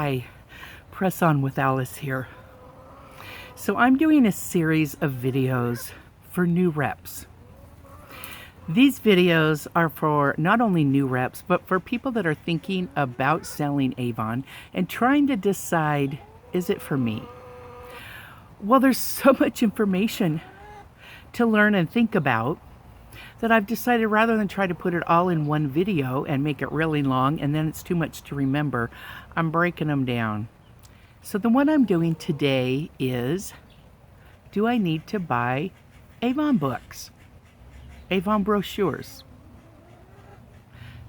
Hi, Press On with Alice here. So I'm doing a series of videos for new reps. These videos are for not only new reps, but for people that are thinking about selling Avon and trying to decide, is it for me? Well, there's so much information to learn and think about that I've decided rather than try to put it all in one video and make it really long and then it's too much to remember, I'm breaking them down. So the one I'm doing today is, do I need to buy Avon books? Avon brochures?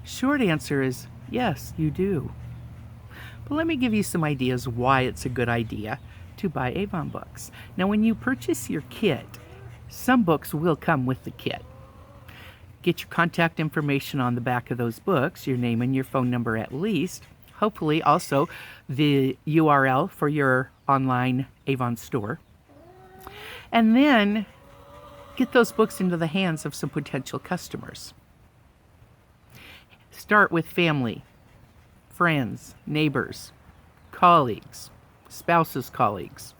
Short answer is yes, you do. But let me give you some ideas why it's a good idea to buy Avon books. Now, when you purchase your kit, some books will come with the kit. Get your contact information on the back of those books, your name and your phone number at least. Hopefully also the URL for your online Avon store. And then get those books into the hands of some potential customers. Start with family, friends, neighbors, colleagues, spouses, colleagues.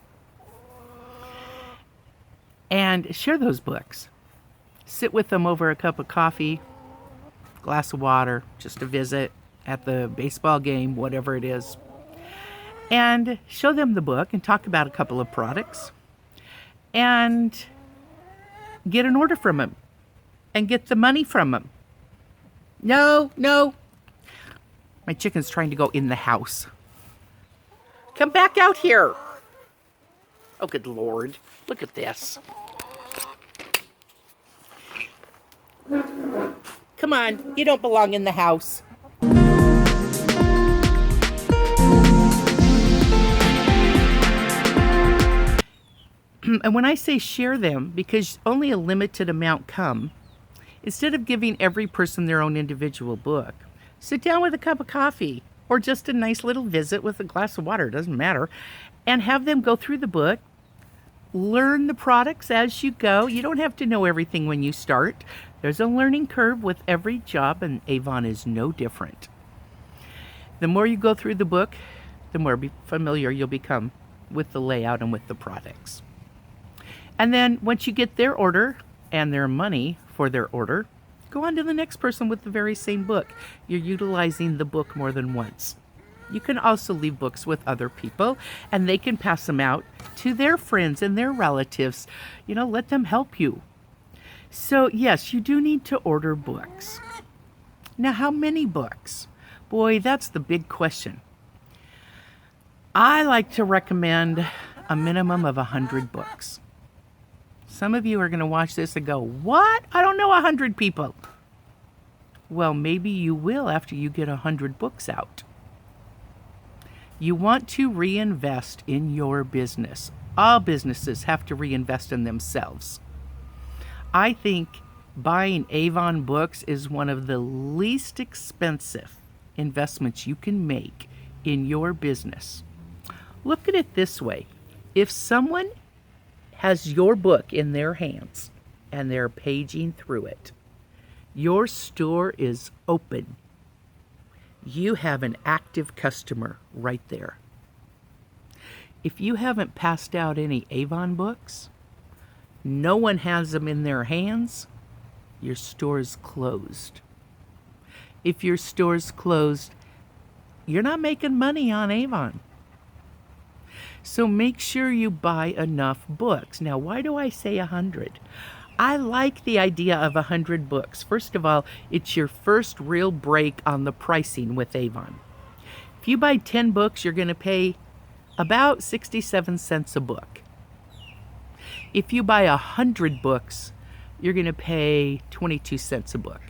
And share those books. Sit with them over a cup of coffee, glass of water, just a visit at the baseball game, whatever it is. And show them the book and talk about a couple of products. And get an order from them. And get the money from them. No. My chicken's trying to go in the house. Come back out here. Oh, good Lord. Look at this. Come on, you don't belong in the house. And when I say share them, because only a limited amount come, instead of giving every person their own individual book, sit down with a cup of coffee or just a nice little visit with a glass of water, doesn't matter, and have them go through the book. Learn the products as you go. You don't have to know everything when you start. There's a learning curve with every job, and Avon is no different. The more you go through the book, the more familiar you'll become with the layout and with the products. And then once you get their order and their money for their order, go on to the next person with the very same book. You're utilizing the book more than once. You can also leave books with other people, and they can pass them out to their friends and their relatives. Let them help you. So yes, you do need to order books. Now, how many books? Boy, that's the big question. I like to recommend a minimum of 100 books. Some of you are going to watch this and go, what? I don't know 100 people. Well, maybe you will after you get 100 books out. You want to reinvest in your business. All businesses have to reinvest in themselves. I think buying Avon books is one of the least expensive investments you can make in your business. Look at it this way. If someone has your book in their hands and they're paging through it, your store is open. You have an active customer right there. If you haven't passed out any Avon books, no one has them in their hands, your store's closed. If your store's closed, you're not making money on Avon. So make sure you buy enough books. Now, why do I say 100? I like the idea of 100 books. First of all, it's your first real break on the pricing with Avon. If you buy 10 books, you're going to pay about 67 cents a book. If you buy 100 books, you're going to pay 22 cents a book.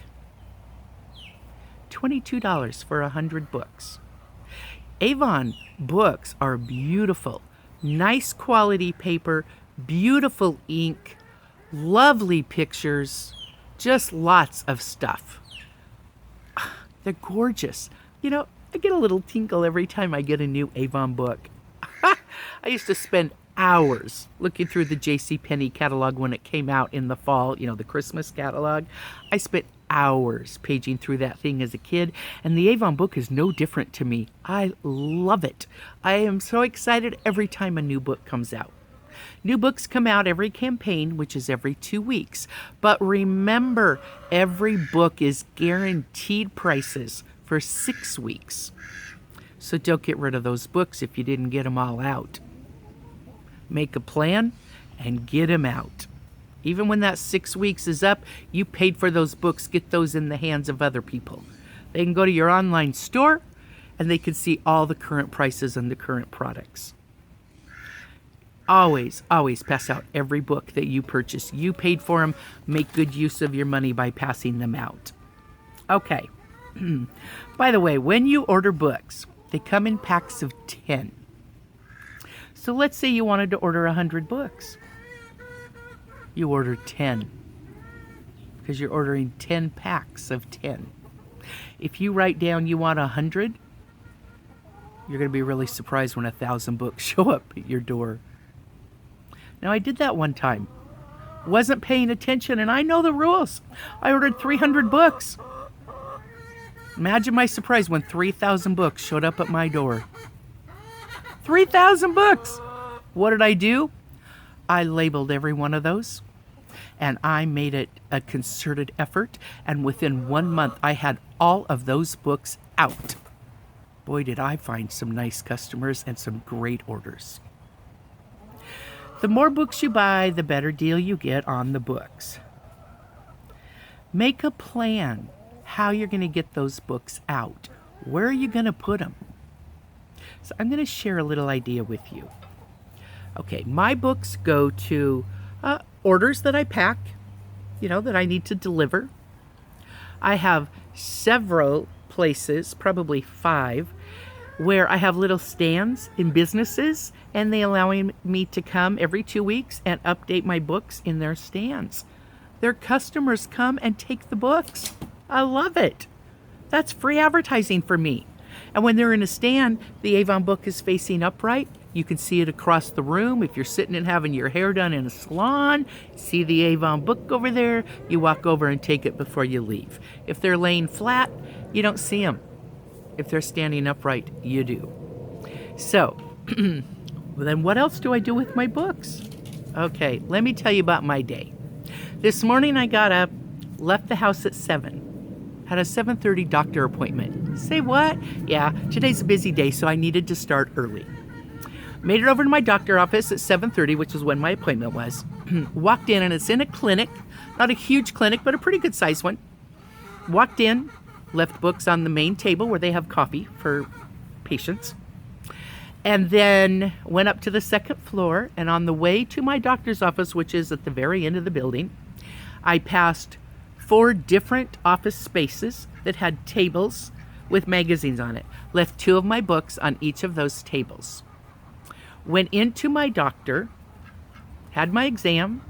$22 for 100 books. Avon books are beautiful. Nice quality paper, beautiful ink, lovely pictures, just lots of stuff. They're gorgeous. I get a little tinkle every time I get a new Avon book. I used to spend hours looking through the JCPenney catalog when it came out in the fall, the Christmas catalog. I spent hours paging through that thing as a kid, and the Avon book is no different to me. I love it. I am so excited every time a new book comes out. New books come out every campaign, which is every 2 weeks. But remember, every book is guaranteed prices for 6 weeks. So don't get rid of those books if you didn't get them all out. Make a plan and get them out. Even when that 6 weeks is up, you paid for those books. Get those in the hands of other people. They can go to your online store and they can see all the current prices and the current products. Always, always pass out every book that you purchase. You paid for them. Make good use of your money by passing them out. Okay. By the way, when you order books, they come in packs of 10. So let's say you wanted to order 100 books. You order 10 because you're ordering 10 packs of 10. If you write down you want 100, you're going to be really surprised when 1,000 books show up at your door. Now, I did that one time. Wasn't paying attention, and I know the rules. I ordered 300 books. Imagine my surprise when 3,000 books showed up at my door. 3,000 books! What did I do? I labeled every one of those, and I made it a concerted effort, and within 1 month, I had all of those books out. Boy, did I find some nice customers and some great orders. The more books you buy, the better deal you get on the books. Make a plan how you're going to get those books out. Where are you going to put them? So I'm going to share a little idea with you. Okay, my books go to orders that I pack, that I need to deliver. I have several places, probably 5, where I have little stands in businesses, and they allow me to come every 2 weeks and update my books in their stands. Their customers come and take the books. I love it. That's free advertising for me. And when they're in a stand, the Avon book is facing upright. You can see it across the room. If you're sitting and having your hair done in a salon, see the Avon book over there, you walk over and take it before you leave. If they're laying flat, you don't see them. If they're standing upright, you do. So, then what else do I do with my books? Okay, let me tell you about my day. This morning I got up, left the house at 7, had a 7:30 doctor appointment. Say what? Yeah, today's a busy day, so I needed to start early. Made it over to my doctor office at 7:30, which is when my appointment was. Walked in, and it's in a clinic, not a huge clinic, but a pretty good sized one. Walked in, left books on the main table where they have coffee for patients. And then went up to the second floor, and on the way to my doctor's office, which is at the very end of the building, I passed 4 different office spaces that had tables with magazines on it. Left 2 of my books on each of those tables. Went into my doctor, had my exam,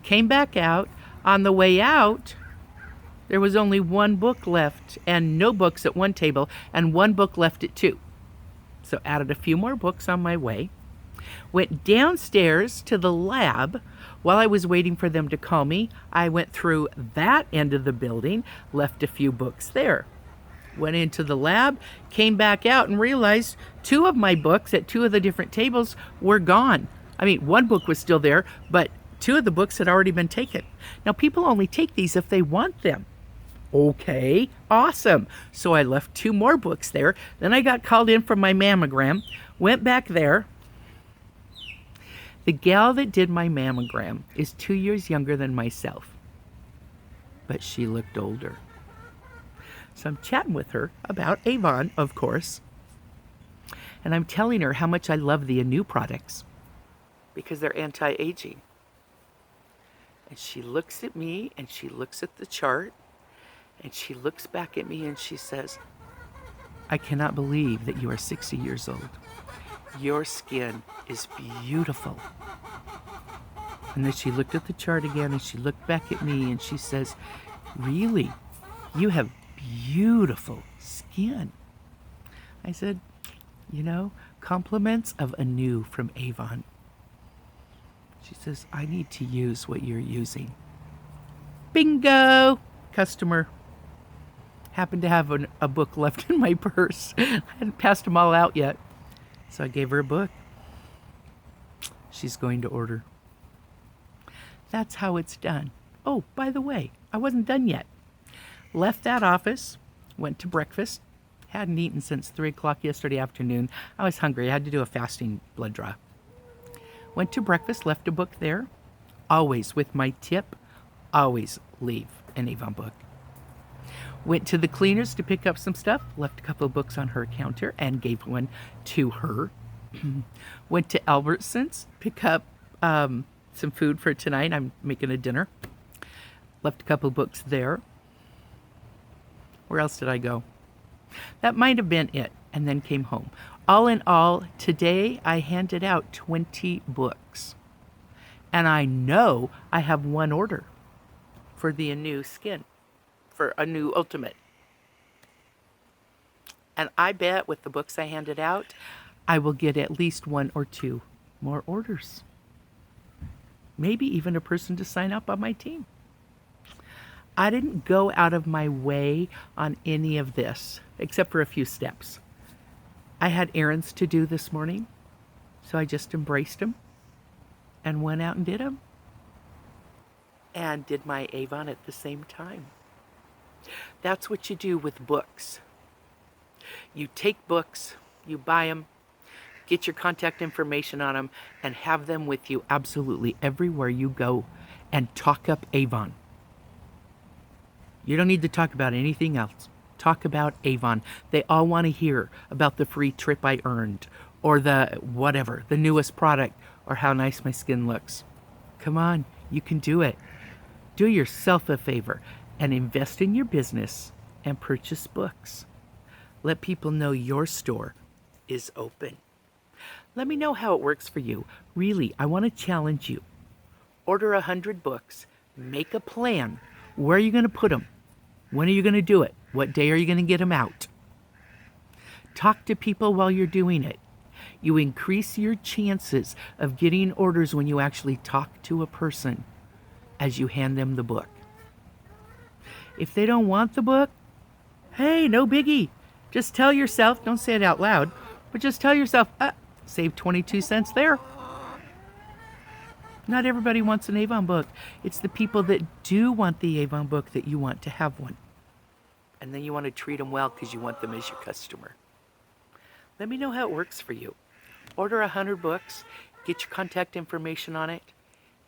came back out. On the way out, there was only 1 book left and no books at one table, and 1 book left at 2. So added a few more books on my way. Went downstairs to the lab. While I was waiting for them to call me, I went through that end of the building, left a few books there. Went into the lab, came back out, and realized 2 of my books at 2 of the different tables were gone. I mean, 1 book was still there, but 2 of the books had already been taken. Now, people only take these if they want them. Okay, awesome. So I left 2 more books there. Then I got called in for my mammogram, went back there. The gal that did my mammogram is 2 years younger than myself, but she looked older. So I'm chatting with her about Avon, of course, and I'm telling her how much I love the Anew products because they're anti-aging. And she looks at me, and she looks at the chart, and she looks back at me, and she says, "I cannot believe that you are 60 years old. Your skin is beautiful." And then she looked at the chart again, and she looked back at me, and she says, "Really? You have beautiful skin." I said, compliments of Anew from Avon. She says, "I need to use what you're using." Bingo! customer happened to have a book left in my purse. I hadn't passed them all out yet. So I gave her a book. She's going to order. That's how it's done. Oh, by the way, I wasn't done yet. Left that office, went to breakfast. Hadn't eaten since 3 o'clock yesterday afternoon. I was hungry. I had to do a fasting blood draw. Went to breakfast, left a book there. Always with my tip, always leave an Avon book. Went to the cleaners to pick up some stuff, left a couple of books on her counter and gave one to her. Went to Albertsons, pick up some food for tonight. I'm making a dinner. Left a couple of books there. Where else did I go? That might have been it, and then came home. All in all, today I handed out 20 books. And I know I have one order for the new skin, for a new Ultimate. And I bet with the books I handed out, I will get at least 1 or 2 more orders. Maybe even a person to sign up on my team. I didn't go out of my way on any of this, except for a few steps. I had errands to do this morning, so I just embraced them and went out and did them. And did my Avon at the same time. That's what you do with books. You take books, you buy them, get your contact information on them, and have them with you absolutely everywhere you go, and talk up Avon. You don't need to talk about anything else. Talk about Avon. They all want to hear about the free trip I earned, or the whatever, the newest product, or how nice my skin looks. Come on, you can do it. Do yourself a favor and invest in your business and purchase books. Let people know your store is open. Let me know how it works for you. Really, I want to challenge you. Order 100 books. Make a plan. Where are you going to put them? When are you going to do it? What day are you going to get them out? Talk to people while you're doing it. You increase your chances of getting orders when you actually talk to a person as you hand them the book. If they don't want the book, hey, no biggie. Just tell yourself, don't say it out loud, but just tell yourself, save 22 cents there. Not everybody wants an Avon book. It's the people that do want the Avon book that you want to have one. And then you want to treat them well because you want them as your customer. Let me know how it works for you. Order 100 books. Get your contact information on it.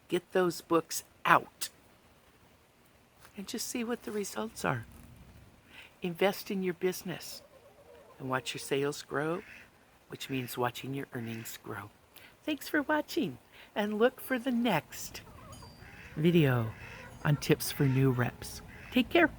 Get those books out. And just see what the results are. Invest in your business. And watch your sales grow, which means watching your earnings grow. Thanks for watching. And look for the next video on tips for new reps. Take care.